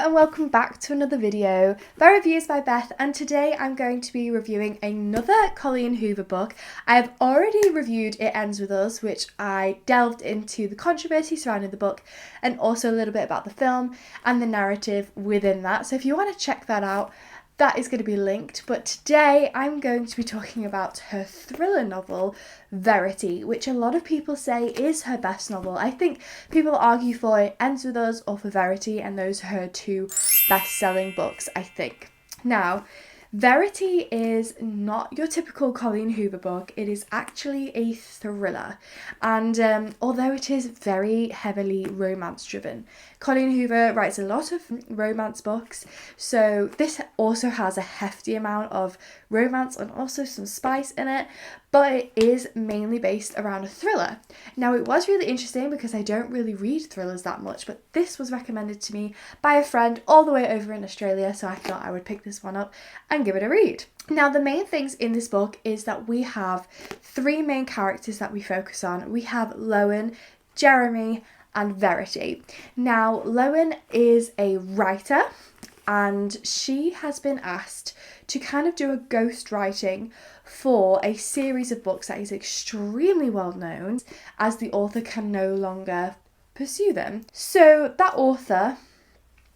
and welcome back to another video by Reviews by Beth, and today I'm going to be reviewing another Colleen Hoover book. I have already reviewed It Ends With Us, which I delved into the controversy surrounding the book and also a little bit about the film and the narrative within that. So if you want to check that out, that is going to be linked. But today I'm going to be talking about her thriller novel, Verity, which a lot of people say is her best novel. I think people argue for It Ends With Us or for Verity, and those are her two best-selling books, I think. Now, Verity is not your typical Colleen Hoover book. It is actually a thriller, and although it is very heavily romance driven, Colleen Hoover writes a lot of romance books, so this also has a hefty amount of romance and also some spice in it, but it is mainly based around a thriller. Now, it was really interesting because I don't really read thrillers that much, but this was recommended to me by a friend all the way over in Australia, so I thought I would pick this one up and give it a read. Now, the main things in this book is that we have three main characters that we focus on. We have Lowen, Jeremy, and Verity. Now, Lowen is a writer, and she has been asked to kind of do a ghost writing for a series of books that is extremely well known, as the author can no longer pursue them. So that author,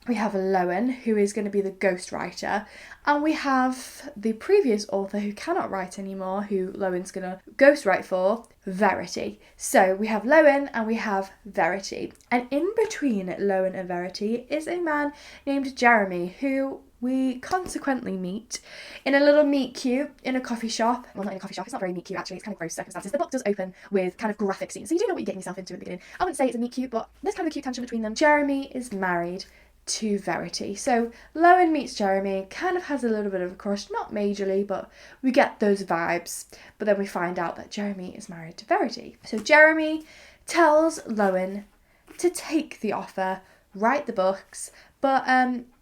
we have Lowen, who is going to be the ghostwriter, and we have the previous author who cannot write anymore, who Lowen's going to ghostwrite for, Verity. So we have Lowen and we have Verity. And in between Lowen and Verity is a man named Jeremy, who we consequently meet in a little meet cute in a coffee shop. Well, not in a coffee shop, it's not very meet cute actually, it's kind of gross circumstances. The book does open with kind of graphic scenes, so you do know what you're getting yourself into at the beginning. I wouldn't say it's a meet cute, but there's kind of a cute tension between them. Jeremy is married to Verity. So Lowen meets Jeremy, kind of has a little bit of a crush, not majorly, but we get those vibes. But then we find out that Jeremy is married to Verity. So Jeremy tells Lowen to take the offer, write the books, but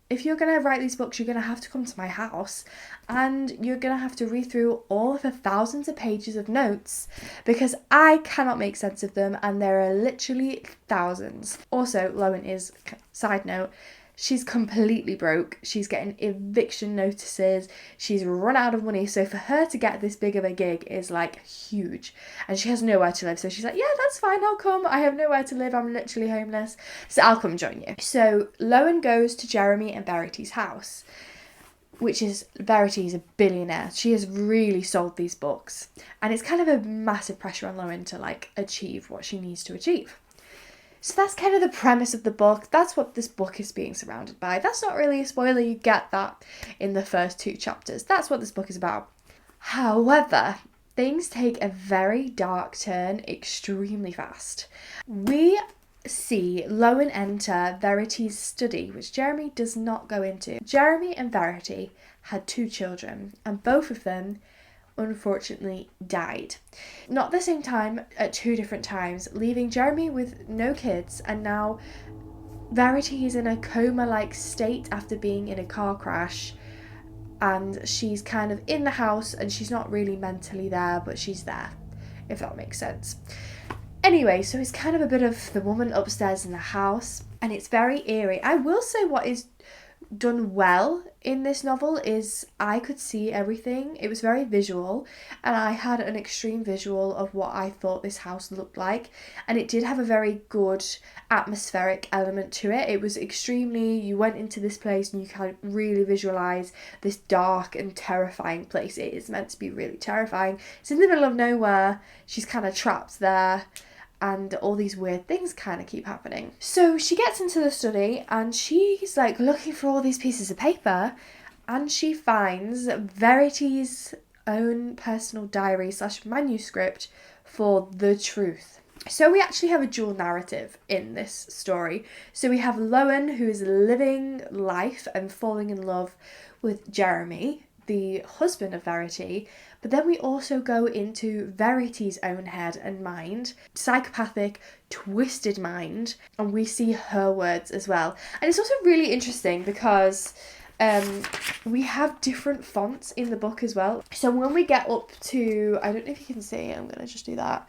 if you're going to write these books, you're going to have to come to my house and you're going to have to read through all of the thousands of pages of notes because I cannot make sense of them, and there are literally thousands. Also, Lowen is, side note, she's completely broke. She's getting eviction notices. She's run out of money. So for her to get this big of a gig is like huge. And she has nowhere to live. So she's like, yeah, that's fine. I'll come. I have nowhere to live. I'm literally homeless. So I'll come join you. So Lowen goes to Jeremy and Verity's house, which is, Verity's a billionaire. She has really sold these books. And it's kind of a massive pressure on Lowen to like achieve what she needs to achieve. So that's kind of the premise of the book. That's what this book is being surrounded by. That's not really a spoiler. You get that in the first two chapters. That's what this book is about. However, things take a very dark turn extremely fast. We see Lowen enter Verity's study, which Jeremy does not go into. Jeremy and Verity had two children, and both of them unfortunately died. Not at the same time, at two different times, leaving Jeremy with no kids, and now Verity is in a coma-like state after being in a car crash, and she's kind of in the house and she's not really mentally there, but she's there, if that makes sense. Anyway, so it's kind of a bit of the woman upstairs in the house, and it's very eerie. I will say what is done well in this novel is I could see everything. It was very visual, and I had an extreme visual of what I thought this house looked like, and it did have a very good atmospheric element to it. It was extremely, you went into this place and you can really visualize this dark and terrifying place. It is meant to be really terrifying. It's in the middle of nowhere. She's kind of trapped there, and all these weird things kind of keep happening. So she gets into the study and she's like looking for all these pieces of paper, and she finds Verity's own personal diary / manuscript for the truth. So we actually have a dual narrative in this story. So we have Lowen, who is living life and falling in love with Jeremy, the husband of Verity, but then we also go into Verity's own head and mind, psychopathic, twisted mind, and we see her words as well. And it's also really interesting because we have different fonts in the book as well. So when we get up to, I don't know if you can see, I'm going to just do that.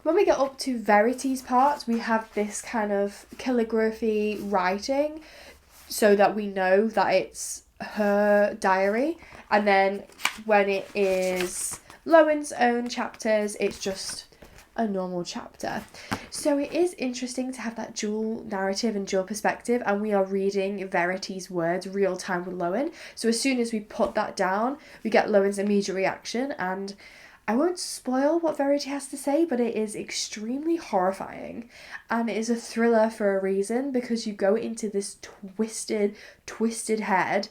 When we get up to Verity's part, we have this kind of calligraphy writing. so that we know that it's her diary, and then when it is Lowen's own chapters, it's just a normal chapter. So it is interesting to have that dual narrative and dual perspective, and we are reading Verity's words real time with Lowen. So as soon as we put that down, we get Lowen's immediate reaction, and I won't spoil what Verity has to say, but it is extremely horrifying, and it is a thriller for a reason, because you go into this twisted head,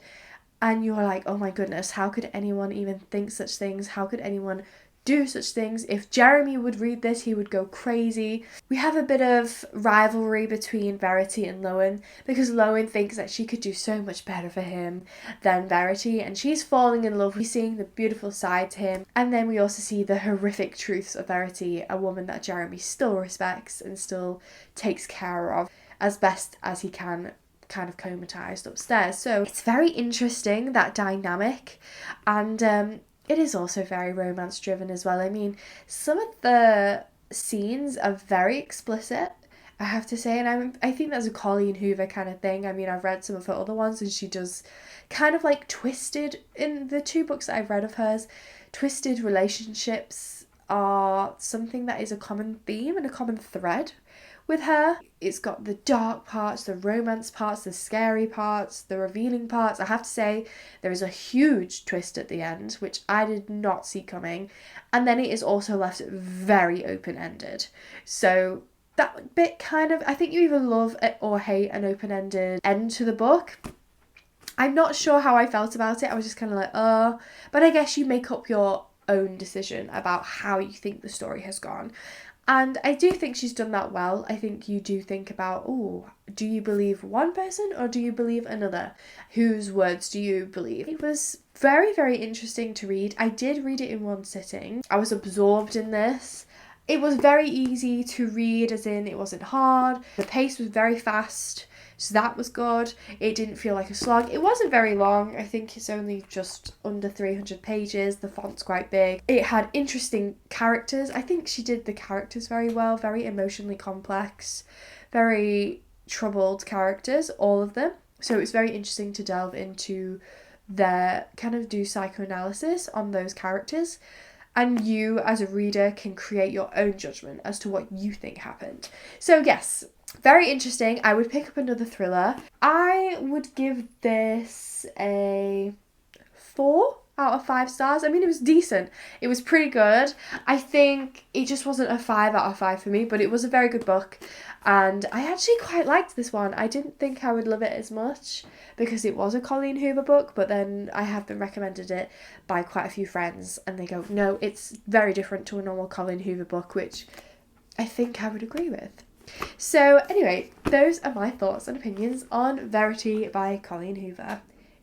and you're like, oh my goodness, how could anyone even think such things? How could anyone do such things? If Jeremy would read this, he would go crazy. We have a bit of rivalry between Verity and Lowen, because Lowen thinks that she could do so much better for him than Verity, and she's falling in love. We're seeing the beautiful side to him, and then we also see the horrific truths of Verity, a woman that Jeremy still respects and still takes care of as best as he can, kind of comatized upstairs. So it's very interesting, that dynamic, and it is also very romance driven as well. I mean, some of the scenes are very explicit, I have to say, and I think that's a Colleen Hoover kind of thing. I mean, I've read some of her other ones, and she does kind of like twisted, in the 2 books that I've read of hers, twisted relationships are something that is a common theme and a common thread with her. It's got the dark parts, the romance parts, the scary parts, the revealing parts. I have to say, there is a huge twist at the end, which I did not see coming. And then it is also left very open-ended. So that bit kind of, I think you either love it or hate an open-ended end to the book. I'm not sure how I felt about it. I was just kind of like, oh. But I guess you make up your own decision about how you think the story has gone. And I do think she's done that well. I think you do think about, oh, do you believe one person or do you believe another? Whose words do you believe? It was very, very interesting to read. I did read it in one sitting. I was absorbed in this. It was very easy to read, as in it wasn't hard. The pace was very fast, so that was good. It didn't feel like a slog. It wasn't very long. I think it's only just under 300 pages. The font's quite big. It had interesting characters. I think she did the characters very well. Very emotionally complex, very troubled characters, all of them. So it was very interesting to delve into their, kind of do psychoanalysis on those characters. And you, as a reader, can create your own judgment as to what you think happened. So yes, very interesting. I would pick up another thriller. I would give this a 4 out of 5 stars. I mean, it was decent. It was pretty good. I think it just wasn't a 5 out of 5 for me, but it was a very good book. And I actually quite liked this one. I didn't think I would love it as much because it was a Colleen Hoover book, but then I have been recommended it by quite a few friends and they go, no, it's very different to a normal Colleen Hoover book, which I think I would agree with. So anyway, those are my thoughts and opinions on Verity by Colleen Hoover.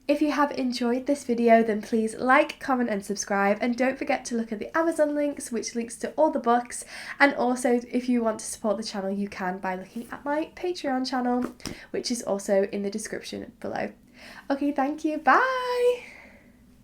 If you have enjoyed this video, then please like, comment and subscribe, and don't forget to look at the Amazon links, which links to all the books, and also if you want to support the channel you can by looking at my Patreon channel, which is also in the description below. Okay, thank you, bye!